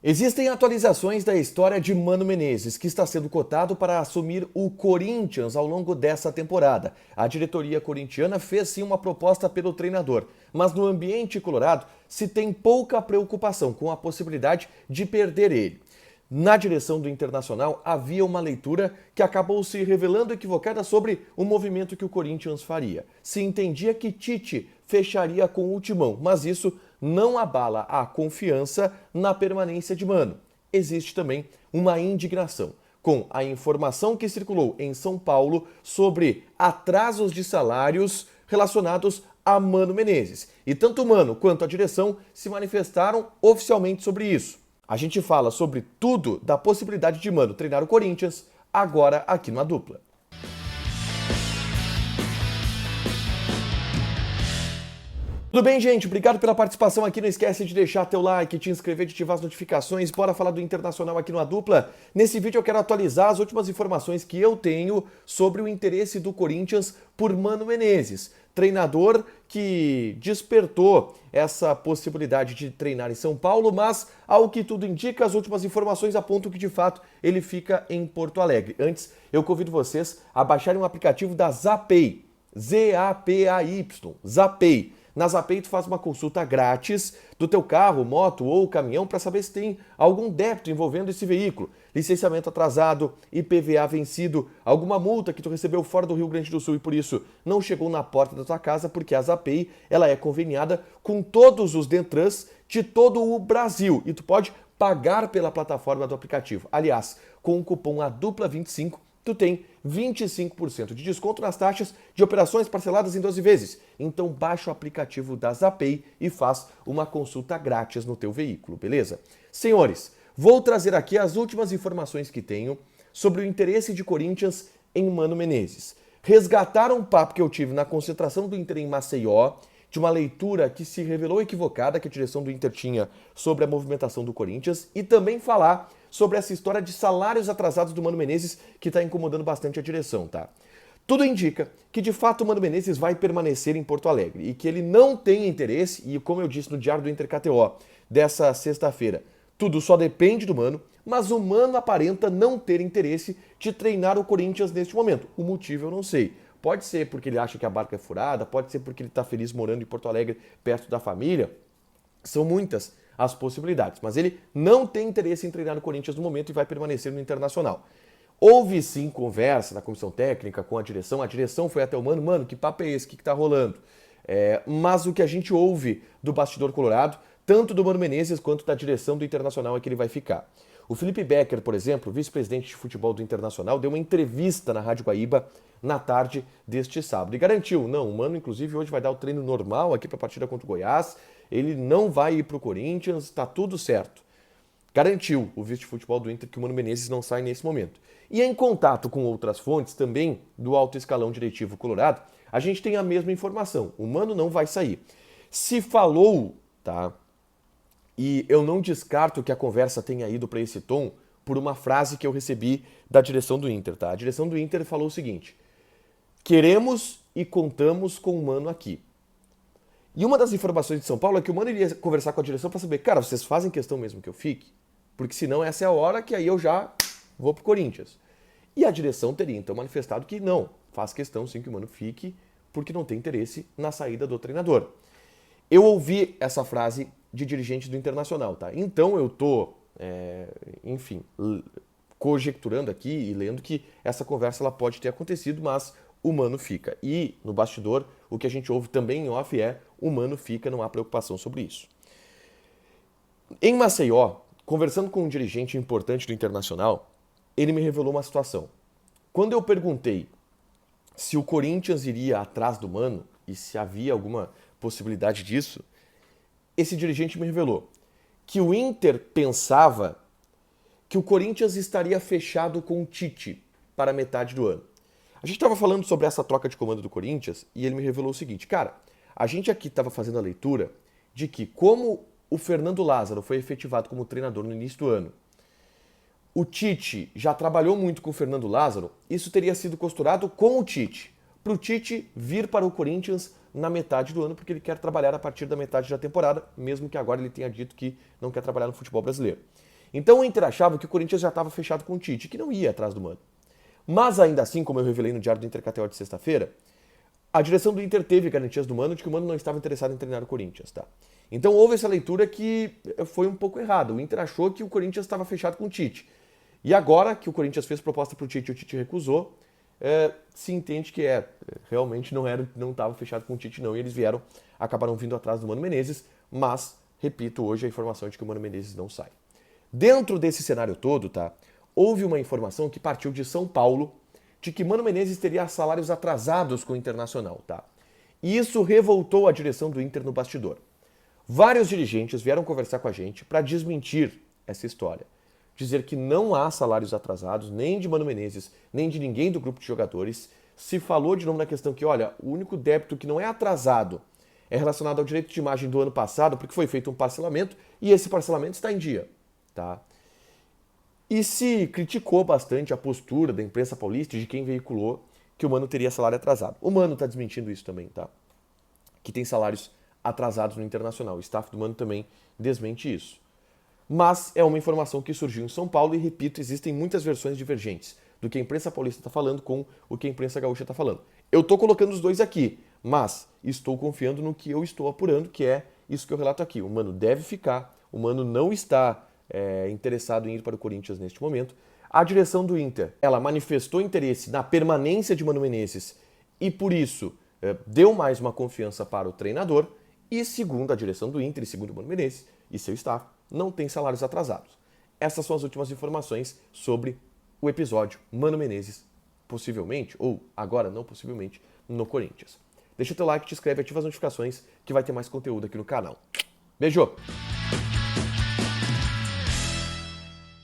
Existem atualizações da história de Mano Menezes, que está sendo cotado para assumir o Corinthians ao longo dessa temporada. A diretoria corintiana fez sim uma proposta pelo treinador, mas no ambiente colorado se tem pouca preocupação com a possibilidade de perder ele. Na direção do Internacional havia uma leitura que acabou se revelando equivocada sobre o movimento que o Corinthians faria. Se entendia que Tite fecharia com o Timão, mas isso não abala a confiança na permanência de Mano. Existe também uma indignação com a informação que circulou em São Paulo sobre atrasos de salários relacionados a Mano Menezes. E tanto o Mano quanto a direção se manifestaram oficialmente sobre isso. A gente fala sobre tudo da possibilidade de Mano treinar o Corinthians agora aqui no A Dupla. Tudo bem, gente? Obrigado pela participação aqui. Não esquece de deixar teu like, te inscrever, de ativar as notificações. Bora falar do Internacional aqui no A Dupla. Nesse vídeo eu quero atualizar as últimas informações que eu tenho sobre o interesse do Corinthians por Mano Menezes, treinador que despertou essa possibilidade de treinar em São Paulo, mas, ao que tudo indica, as últimas informações apontam que, de fato, ele fica em Porto Alegre. Antes, eu convido vocês a baixarem um aplicativo da Zapay, Z-A-P-A-Y, Zapay. Na Zapay tu faz uma consulta grátis do teu carro, moto ou caminhão para saber se tem algum débito envolvendo esse veículo. Licenciamento atrasado, IPVA vencido, alguma multa que tu recebeu fora do Rio Grande do Sul e por isso não chegou na porta da tua casa, porque a Zapay ela é conveniada com todos os Dentrans de todo o Brasil e tu pode pagar pela plataforma do aplicativo. Aliás, com o cupom ADUPLA25 tu tem 25% de desconto nas taxas de operações parceladas em 12 vezes. Então baixa o aplicativo da Zapay e faz uma consulta grátis no teu veículo, beleza? Senhores, vou trazer aqui as últimas informações que tenho sobre o interesse de Corinthians em Mano Menezes. Resgataram um papo que eu tive na concentração do Inter em Maceió, de uma leitura que se revelou equivocada que a direção do Inter tinha sobre a movimentação do Corinthians e também falar sobre essa história de salários atrasados do Mano Menezes que está incomodando bastante a direção, tá? Tudo indica que de fato o Mano Menezes vai permanecer em Porto Alegre e que ele não tem interesse, e como eu disse no Diário do Inter KTO dessa sexta-feira, tudo só depende do Mano, mas o Mano aparenta não ter interesse de treinar o Corinthians neste momento. O motivo eu não sei. Pode ser porque ele acha que a barca é furada, pode ser porque ele está feliz morando em Porto Alegre, perto da família. São muitas as possibilidades, mas ele não tem interesse em treinar no Corinthians no momento e vai permanecer no Internacional. Houve sim conversa na comissão técnica com a direção foi até o Mano, que papo é esse, o que está rolando? Mas o que a gente ouve do bastidor colorado, tanto do Mano Menezes quanto da direção do Internacional é que ele vai ficar. O Felipe Becker, por exemplo, vice-presidente de futebol do Internacional, deu uma entrevista na Rádio Guaíba na tarde deste sábado e garantiu, não, o Mano inclusive hoje vai dar o treino normal aqui para a partida contra o Goiás, ele não vai ir para o Corinthians, está tudo certo. Garantiu o vice de futebol do Inter que o Mano Menezes não sai nesse momento. E em contato com outras fontes, também do alto escalão diretivo colorado, a gente tem a mesma informação, o Mano não vai sair. Se falou, tá? E eu não descarto que a conversa tenha ido para esse tom por uma frase que eu recebi da direção do Inter, tá? A direção do Inter falou o seguinte: queremos e contamos com o Mano aqui. E uma das informações de São Paulo é que o Mano iria conversar com a direção para saber, cara, vocês fazem questão mesmo que eu fique? Porque senão essa é a hora que aí eu já vou pro Corinthians. E a direção teria então manifestado que não, faz questão sim que o Mano fique, porque não tem interesse na saída do treinador. Eu ouvi essa frase de dirigente do Internacional, tá? Então eu tô, enfim, conjecturando aqui e lendo que essa conversa ela pode ter acontecido, mas o Mano fica. E no bastidor, o que a gente ouve também em off é o Mano fica, não há preocupação sobre isso. Em Maceió, conversando com um dirigente importante do Internacional, ele me revelou uma situação. Quando eu perguntei se o Corinthians iria atrás do Mano e se havia alguma possibilidade disso, esse dirigente me revelou que o Inter pensava que o Corinthians estaria fechado com o Tite para metade do ano. A gente estava falando sobre essa troca de comando do Corinthians e ele me revelou o seguinte, cara, a gente aqui estava fazendo a leitura de que como o Fernando Lázaro foi efetivado como treinador no início do ano, o Tite já trabalhou muito com o Fernando Lázaro, isso teria sido costurado com o Tite, para o Tite vir para o Corinthians na metade do ano, porque ele quer trabalhar a partir da metade da temporada, mesmo que agora ele tenha dito que não quer trabalhar no futebol brasileiro. Então o Inter achava que o Corinthians já estava fechado com o Tite, que não ia atrás do Mano. Mas ainda assim, como eu revelei no Diário do Inter KTO de sexta-feira, a direção do Inter teve garantias do Mano de que o Mano não estava interessado em treinar o Corinthians, tá? Então houve essa leitura que foi um pouco errada. O Inter achou que o Corinthians estava fechado com o Tite. E agora que o Corinthians fez proposta para o Tite e o Tite recusou, se entende que realmente não estava fechado com o Tite não. E eles acabaram vindo atrás do Mano Menezes, mas, repito, hoje a informação é de que o Mano Menezes não sai. Dentro desse cenário todo, tá? Houve uma informação que partiu de São Paulo de que Mano Menezes teria salários atrasados com o Internacional, tá? E isso revoltou a direção do Inter no bastidor. Vários dirigentes vieram conversar com a gente para desmentir essa história. Dizer que não há salários atrasados, nem de Mano Menezes, nem de ninguém do grupo de jogadores. Se falou de novo na questão que, olha, o único débito que não é atrasado é relacionado ao direito de imagem do ano passado, porque foi feito um parcelamento e esse parcelamento está em dia, tá? E se criticou bastante a postura da imprensa paulista e de quem veiculou que o Mano teria salário atrasado. O Mano está desmentindo isso também, tá? Que tem salários atrasados no Internacional. O staff do Mano também desmente isso. Mas é uma informação que surgiu em São Paulo e, repito, existem muitas versões divergentes do que a imprensa paulista está falando com o que a imprensa gaúcha está falando. Eu estou colocando os dois aqui, mas estou confiando no que eu estou apurando, que é isso que eu relato aqui. O Mano deve ficar, o Mano não está interessado em ir para o Corinthians neste momento. A direção do Inter, ela manifestou interesse na permanência de Mano Menezes e, por isso, deu mais uma confiança para o treinador. E, segundo a direção do Inter e segundo o Mano Menezes e seu staff, não tem salários atrasados. Essas são as últimas informações sobre o episódio Mano Menezes, possivelmente, ou agora não possivelmente, no Corinthians. Deixa o teu like, te inscreve, ativa as notificações que vai ter mais conteúdo aqui no canal. Beijo!